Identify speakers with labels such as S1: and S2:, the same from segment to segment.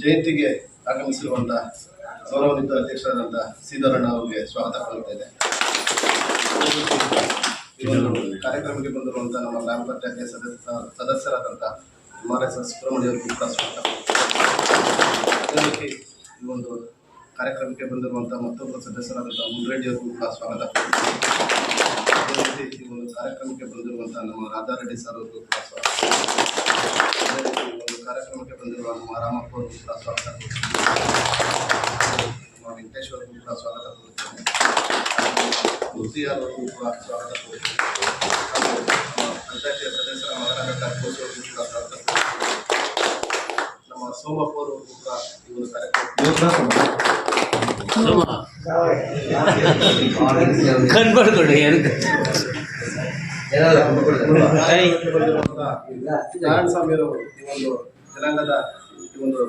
S1: ಜಯಂತಿಗೆ ಆಗಮಿಸಿರುವಂಥ ಗೌರವಾನ್ವಿತ ಅಧ್ಯಕ್ಷರಾದಂಥ ಶ್ರೀಧರಣ್ಣ ಅವರಿಗೆ ಸ್ವಾಗತ ಕೋರುತ್ತೇನೆ. ಕಾರ್ಯಕ್ರಮಕ್ಕೆ ಬಂದಿರುವಂಥ ನಮ್ಮ ಗ್ರಾಮ ಪಂಚಾಯತಿ ಸದಸ್ಯರಾದಂಥ MRS ಸುಬ್ರಹ್ಮಣ್ಯ ಅವರಿಗೂ ಕೂಡ ಸ್ವಾಗತ. ಅದೇ ರೀತಿ ಈ ಒಂದು ಕಾರ್ಯಕ್ರಮಕ್ಕೆ ಬಂದಿರುವಂಥ ಮತ್ತೊಬ್ಬರು ಸದಸ್ಯರಾದಂಥ ಮುನ್ರೆಡ್ಡಿ ಅವರಿಗೂ ಕೂಡ ಸ್ವಾಗತ. ಅದೇ ರೀತಿ ಈ ಒಂದು ಕಾರ್ಯಕ್ರಮಕ್ಕೆ ಬಂದಿರುವಂಥ ನಮ್ಮ ರಾಧಾರೆಡ್ಡಿ ಸರ್ ಅವರಿಗೂ ಕೂಡ ಸ್ವಾಗತ. ಅದೇ ರೀತಿ ಈ ಒಂದು ಕಾರ್ಯಕ್ರಮಕ್ಕೆ ಬಂದಿರುವ ನಮ್ಮ ರಾಮಪ್ಪ ಅವರಿಗೂ ಕೂಡ ಸ್ವಾಗತ ನಮ್ಮ ವೆಂಕಟೇಶ್ ಅವರಿಗೂ ಕೂಡ ಸ್ವಾಗತ ಕೊಡುತ್ತೇನೆ. ಅವರಿಗೂ ಕೂಡ ಸ್ವಾಗತ ಕೊಡುತ್ತೇನೆ. ಪಂಚಾಯತಿಯ ಸದಸ್ಯರ ಮಗನಾದ ಕೋಸಿ ಅವರಿಗೂ ಕೂಡ ಸ್ವಾಗತ ಕೊಡುತ್ತೇನೆ. ನಮ್ಮ ಸೋಮಪ್ಪ ಅವರಿಗೂ ಕೂಡ ಈ ಒಂದು ಕಾರ್ಯಕ್ರಮ ನಾರಾಯಣಸ್ವಾಮಿ ಅವರು ಈ ಒಂದು ಜನಾಂಗದ ಈ ಒಂದು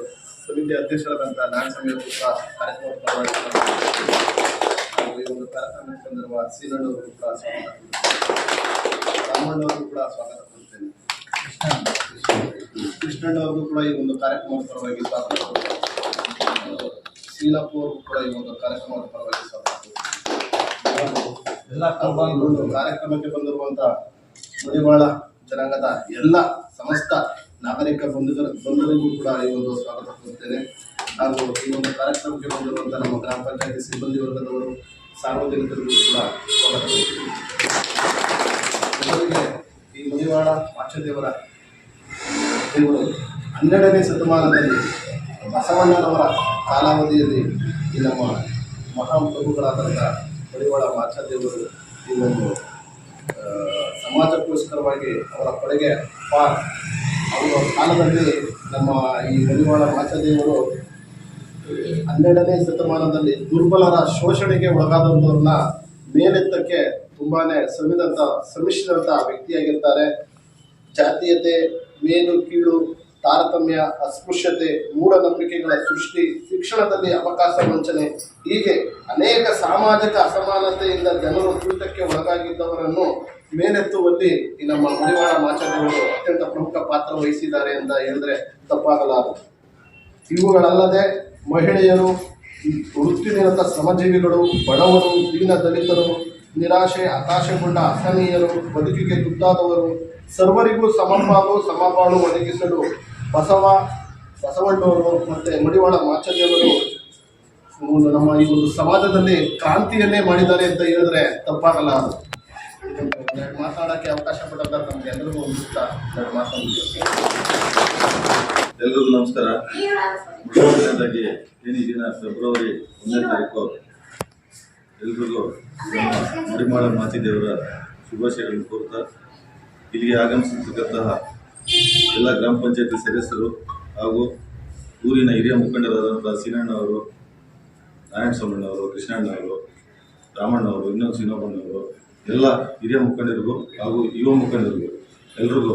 S1: ಸಮಿತಿಯ ಅಧ್ಯಕ್ಷರಾದಂಥ ನಾರಾಯಣಸ್ವಾಮಿ ಅವರು ಕೂಡ ಕಾರ್ಯಕ್ರಮ ಈ ಒಂದು ಕಾರ್ಯಕ್ರಮಕ್ಕೆ ಬಂದಿರುವ ಶ್ರೀನಣ್ಣವರಿಗೂ ಕೂಡ ಸ್ವಾಗತ. ರಾಮಣ್ಣವರಿಗೂ ಕೂಡ ಸ್ವಾಗತ ಕೊಡುತ್ತೇನೆ. ಕೃಷ್ಣಣ್ಣವ್ರಿಗೂ ಕೂಡ ಈ ಒಂದು ಕಾರ್ಯಕ್ರಮದ ಪರವಾಗಿ ಸ್ವಾಗತ ಕೊಡುತ್ತೇನೆ. ಶೀಲಪ್ಪ ಅವ್ರಿಗೂ ಕೂಡ ಈ ಒಂದು ಕಾರ್ಯಕ್ರಮದ ಪರವಾಗಿ ಸ್ವಾಗತ ಒಂದು ಕಾರ್ಯಕ್ರಮಕ್ಕೆ ಬಂದಿರುವಂಥ ಮಡಿವಾಳ ಜನಾಂಗದ ಎಲ್ಲ ಸಮಸ್ತ ನಾಗರಿಕ ಬಂಧುಗಳಿಗೂ ಕೂಡ ಈ ಒಂದು ಸ್ವಾಗತ ಕೊಡುತ್ತೇನೆ. ಹಾಗೂ ಈ ಒಂದು ಕಾರ್ಯಕ್ರಮಕ್ಕೆ ಬಂದಿರುವಂಥ ನಮ್ಮ ಗ್ರಾಮ ಪಂಚಾಯತಿ ಸಿಬ್ಬಂದಿ ವರ್ಗದವರು ಸಾರ್ವಜನಿಕರಿಗೂ ಕೂಡ ಸ್ವಾಗತ ಕೊಡುತ್ತೇನೆ. ಜೊತೆಗೆ ಈ ಮಡಿವಾಳ ಮಾಚದೇವರ ದೇವರು 12ನೇ ಶತಮಾನದಲ್ಲಿ ಬಸವಣ್ಣನವರ ಕಾಲಾವಧಿಯಲ್ಲಿ ಈ ನಮ್ಮ ಮಹಾಪ್ರಭುಗಳಾದಂಥ ಮಡಿವಾಳ ಮಾಚದೇವರು ಈ ಒಂದು ಸಮಾಜಕ್ಕೋಸ್ಕರವಾಗಿ ಅವರ ಕೊಡುಗೆ ಅಪಾರ. ಅವರ ಕಾಲದಲ್ಲಿ ನಮ್ಮ ಈ ಮಡಿವಾಳ ಮಾಚದೇವರು 12ನೇ ಶತಮಾನದಲ್ಲಿ ದುರ್ಬಲರ ಶೋಷಣೆಗೆ ಒಳಗಾದಂಥವ್ರನ್ನ ಮೇಲೆತ್ತಕ್ಕೆ ತುಂಬಾ ಶ್ರಮಿಸಿದಂಥ ವ್ಯಕ್ತಿಯಾಗಿರ್ತಾರೆ. ಜಾತೀಯತೆ, ಮೇಲು ಕೀಳು, ತಾರತಮ್ಯ, ಅಸ್ಪೃಶ್ಯತೆ, ಮೂಢನಂಬಿಕೆಗಳ ಸೃಷ್ಟಿ, ಶಿಕ್ಷಣದಲ್ಲಿ ಅವಕಾಶ ವಂಚನೆ, ಹೀಗೆ ಅನೇಕ ಸಾಮಾಜಿಕ ಅಸಮಾನತೆಯಿಂದ ಜನರು ತುಳಿತಕ್ಕೆ ಒಳಗಾಗಿದ್ದವರನ್ನು ಮೇಲೆತ್ತುವಲ್ಲಿ ಈ ನಮ್ಮ ಮಡಿವಾಳ ಮಾಚದೇವರು ಅತ್ಯಂತ ಪ್ರಮುಖ ಪಾತ್ರ ವಹಿಸಿದ್ದಾರೆ ಅಂತ ಹೇಳಿದ್ರೆ ತಪ್ಪಾಗಲಾರದು. ಇವುಗಳಲ್ಲದೆ ಮಹಿಳೆಯರು, ವೃತ್ತಿನಿರತ ಶ್ರಮಜೀವಿಗಳು, ಬಡವರು, ದೀನ ದಲಿತರು, ನಿರಾಶೆ ಹತಾಶೆಗೊಂಡ ಅಸಹನೀಯರು, ಬದುಕಿಗೆ ತುತ್ತಾದವರು ಸರ್ವರಿಗೂ ಸಮಪಾಲು ಒದಗಿಸಲು ಬಸವಣ್ಣವರು ಮತ್ತು ಮಡಿವಾಳ ಮಾಚದೇವರು ನಮ್ಮ ಈ ಒಂದು ಸಮಾಜದಲ್ಲಿ ಕ್ರಾಂತಿಯನ್ನೇ ಮಾಡಿದ್ದಾರೆ ಅಂತ ಹೇಳಿದ್ರೆ ತಪ್ಪಾಗಲಾರದು. ಮಾತಾಡೋಕ್ಕೆ ಅವಕಾಶ ಪಟ್ಟಂತ ನಮ್ಗೆ ಎಲ್ಲರಿಗೂ ಒಂದು
S2: ಎಲ್ರಿಗೂ ನಮಸ್ಕಾರ. ಮೊದಲನೇದಾಗಿ ಈ ದಿನ ಫೆಬ್ರವರಿ 1ನೇ ತಾರೀಕು ಎಲ್ರಿಗೂ ಮಡಿವಾಳ ಮಾಚಿದೇವರ ಶುಭಾಶಯಗಳನ್ನು ಕೋರ್ತಾ ಇಲ್ಲಿಗೆ ಆಗಮಿಸಿರ್ತಕ್ಕಂತಹ ಎಲ್ಲ ಗ್ರಾಮ ಪಂಚಾಯತಿ ಸದಸ್ಯರು ಹಾಗೂ ಊರಿನ ಹಿರಿಯ ಮುಖಂಡರಾದಂಥ ಸೀನಣ್ಣವರು, ನಾರಾಯಣಸ್ವಾಮಣ್ಣವರು, ಕೃಷ್ಣಣ್ಣವರು, ರಾಮಣ್ಣವರು, ಇನ್ನೊಬ್ಬಣ್ಣವರು, ಎಲ್ಲ ಹಿರಿಯ ಮುಖಂಡರಿಗೂ ಹಾಗೂ ಯುವ ಮುಖಂಡರಿಗೂ ಎಲ್ರಿಗೂ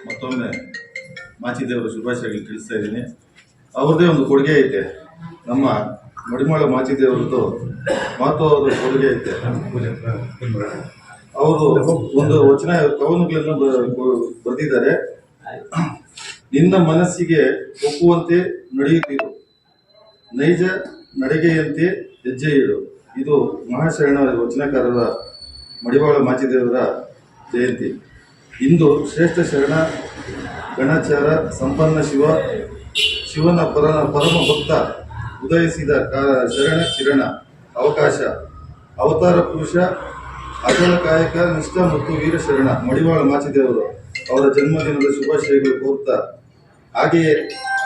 S2: ಮತ್ತೊಮ್ಮೆ ಮಾಚಿದೇವರ ಶುಭಾಶಯಗಳು ತಿಳಿಸ್ತಾ ಇದ್ದೀನಿ. ಅವ್ರದ್ದೇ ಒಂದು ಕೊಡುಗೆ ಐತೆ, ನಮ್ಮ ಮಡಿವಾಳ ಮಾಚಿದೇವರದ್ದು ಮಹತ್ವವಾದ ಕೊಡುಗೆ ಐತೆ. ಅವರು ಒಂದು ವಚನ ಕವನಗಳನ್ನು ಬರೆದಿದ್ದಾರೆ. ನಿನ್ನ ಮನಸ್ಸಿಗೆ ಒಪ್ಪುವಂತೆ ನಡೆಯುತ್ತಿರು, ನೈಜ ನಡೆಗೆಯಂತೆ ಹೆಜ್ಜೆ ಇಡು. ಇದು ಮಹಾಶರಣ ವಚನಕಾರರ ಮಡಿವಾಳ ಮಾಚಿದೇವರ ಜಯಂತಿ. ಇಂದು ಶ್ರೇಷ್ಠ ಶರಣ ಗಣಚಾರ ಸಂಪನ್ನ ಶಿವನ ಪರಮ ಭಕ್ತ ಉದಯಿಸಿದ ಶರಣ ಕಿರಣ ಅವಕಾಶ ಅವತಾರ ಪುರುಷ ಅಚಲ ಕಾಯಕ ನಿಷ್ಠ ಮತ್ತು ವೀರಶರಣ ಮಡಿವಾಳ ಮಾಚಿದೇವರು ಅವರ ಜನ್ಮದಿನದ ಶುಭಾಶಯಗಳು ಕೋರ್ತಾ, ಹಾಗೆಯೇ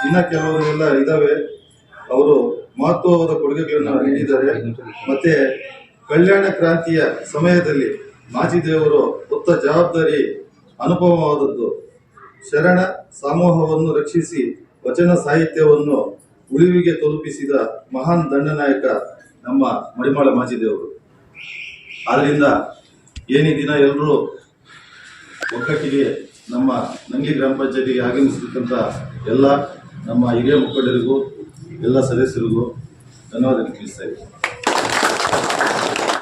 S2: ಇನ್ನ ಕೆಲವರೆಲ್ಲ ಇದ್ದಾವೆ. ಅವರು ಮಹತ್ವವಾದ ಕೊಡುಗೆಗಳನ್ನು ನೀಡಿದ್ದಾರೆ. ಮತ್ತೆ ಕಲ್ಯಾಣ ಕ್ರಾಂತಿಯ ಸಮಯದಲ್ಲಿ ಮಾಚಿದೇವರು ಹೊತ್ತ ಜವಾಬ್ದಾರಿ ಅನುಭವವಾದದ್ದು. ಶರಣ ಸಮೂಹವನ್ನು ರಕ್ಷಿಸಿ ವಚನ ಸಾಹಿತ್ಯವನ್ನು ಉಳಿವಿಗೆ ತಲುಪಿಸಿದ ಮಹಾನ್ ದಂಡನಾಯಕ ನಮ್ಮ ಮಡಿವಾಳ ಮಾಚಿದೇವರು. ಆದ್ದರಿಂದ ಏನೇ ದಿನ ಎಲ್ಲರೂ ಒಕ್ಕಟ್ಟಿಗೆ ನಮ್ಮ ನಂಗ್ಲಿ ಗ್ರಾಮ ಪಂಚಾಯತಿಗೆ ಆಗಮಿಸಿರ್ತಕ್ಕಂಥ ಎಲ್ಲ ನಮ್ಮ ಹಿರಿಯ ಮುಖಂಡರಿಗೂ ಎಲ್ಲ ಸದಸ್ಯರಿಗೂ ಧನ್ಯವಾದ ತಿಳಿಸ್ತಾ ಇದ್ದೀನಿ.